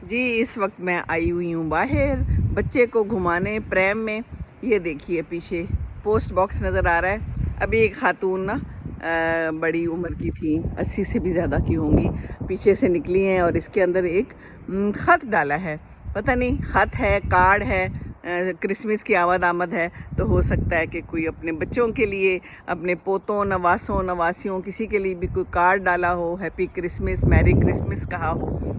जी इस वक्त मैं आई हुई हूँ बाहर बच्चे को घुमाने प्रैम में। ये देखिए पीछे पोस्ट बॉक्स नज़र आ रहा है। अभी एक खातून ना बड़ी उम्र की थी, 80 से भी ज़्यादा की होंगी, पीछे से निकली हैं और इसके अंदर एक ख़त डाला है। पता नहीं ख़त है, कार्ड है, क्रिसमस की आमद है, तो हो सकता है कि कोई अपने बच्चों के लिए, अपने पोतों नवासों नवासियों किसी के लिए भी कोई कार्ड डाला हो, हैप्पी क्रिसमस, मैरी क्रिसमस कहा हो।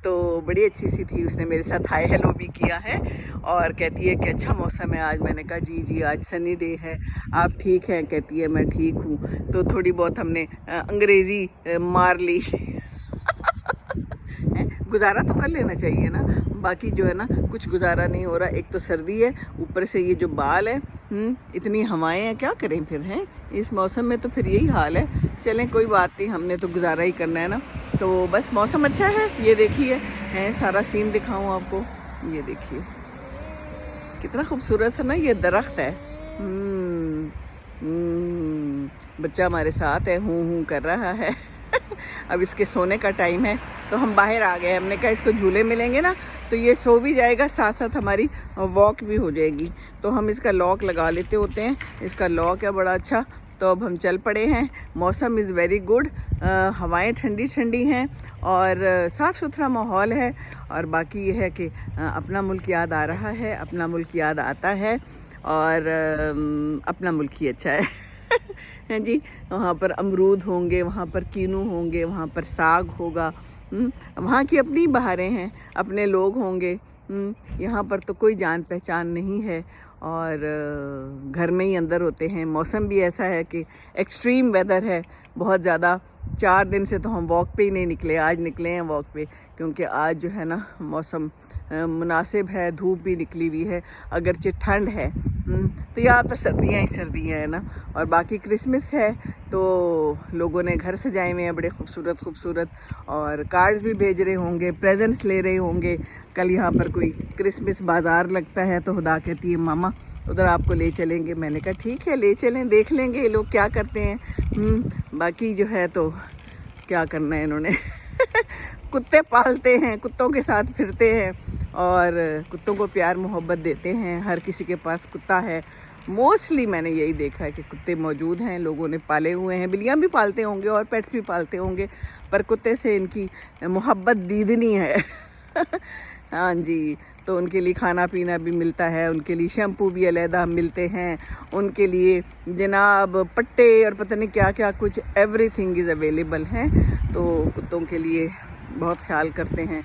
तो बड़ी अच्छी सी थी, उसने मेरे साथ हाय हेलो भी किया है और कहती है कि अच्छा मौसम है आज। मैंने कहा जी जी आज सनी डे है, आप ठीक हैं? कहती है मैं ठीक हूँ। तो थोड़ी बहुत हमने अंग्रेज़ी मार ली गुजारा तो कर लेना चाहिए ना, बाकी जो है ना कुछ गुजारा नहीं हो रहा। एक तो सर्दी है, ऊपर से ये जो बाल है, इतनी हवाएं हैं, क्या करें फिर हैं इस मौसम में, तो फिर यही हाल है। चलें कोई बात नहीं, हमने तो गुजारा ही करना है ना। तो बस मौसम अच्छा है, ये देखिए है सारा सीन दिखाऊं आपको। ये देखिए कितना खूबसूरत सा ना ये दरख्त है। बच्चा हमारे साथ है, हूँ कर रहा है अब इसके सोने का टाइम है तो हम बाहर आ गए। हमने कहा इसको झूले मिलेंगे ना तो ये सो भी जाएगा, साथ साथ हमारी वॉक भी हो जाएगी। तो हम इसका लॉक लगा लेते होते हैं, इसका लॉक है बड़ा अच्छा। तो अब हम चल पड़े हैं। मौसम इज़ वेरी गुड, हवाएं ठंडी ठंडी हैं और साफ़ सुथरा माहौल है। और बाकी ये है कि अपना मुल्क याद आ रहा है, अपना मुल्क याद आता है और अपना मुल्क ही अच्छा है हैं जी। वहाँ पर अमरूद होंगे, वहाँ पर कीनू होंगे, वहाँ पर साग होगा, वहाँ की अपनी बहारें हैं, अपने लोग होंगे। यहाँ पर तो कोई जान पहचान नहीं है और घर में ही अंदर होते हैं। मौसम भी ऐसा है कि एक्सट्रीम वेदर है बहुत ज़्यादा। 4 दिन से तो हम वॉक पे ही नहीं निकले, आज निकले हैं वॉक पे, क्योंकि आज जो है ना मौसम मुनासिब है, धूप भी निकली हुई है, अगरचे ठंड है। तो यहाँ तो सर्दियाँ ही सर्दियाँ हैं ना। और बाकी क्रिसमस है तो लोगों ने घर सजाए हुए हैं बड़े खूबसूरत खूबसूरत, और कार्ड्स भी भेज रहे होंगे, प्रेजेंट्स ले रहे होंगे। कल यहाँ पर कोई क्रिसमस बाज़ार लगता है तो खुदा कहती है मामा उधर आपको ले चलेंगे। मैंने कहा ठीक है ले चलें, देख लेंगे ये लोग क्या करते हैं। बाकी जो है तो क्या करना है इन्होंने कुत्ते पालते हैं, कुत्तों के साथ फिरते हैं और कुत्तों को प्यार मोहब्बत देते हैं। हर किसी के पास कुत्ता है, मोस्टली मैंने यही देखा है कि कुत्ते मौजूद हैं, लोगों ने पाले हुए हैं। बिल्लियाँ भी पालते होंगे और पेट्स भी पालते होंगे, पर कुत्ते से इनकी मोहब्बत दीदनी है हाँ जी। तो उनके लिए खाना पीना भी मिलता है, उनके लिए शैम्पू भी अलहदा मिलते हैं, उनके लिए जनाब पट्टे और पता नहीं क्या क्या कुछ एवरीथिंग इज़ अवेलेबल हैं। तो कुत्तों के लिए बहुत ख्याल करते हैं।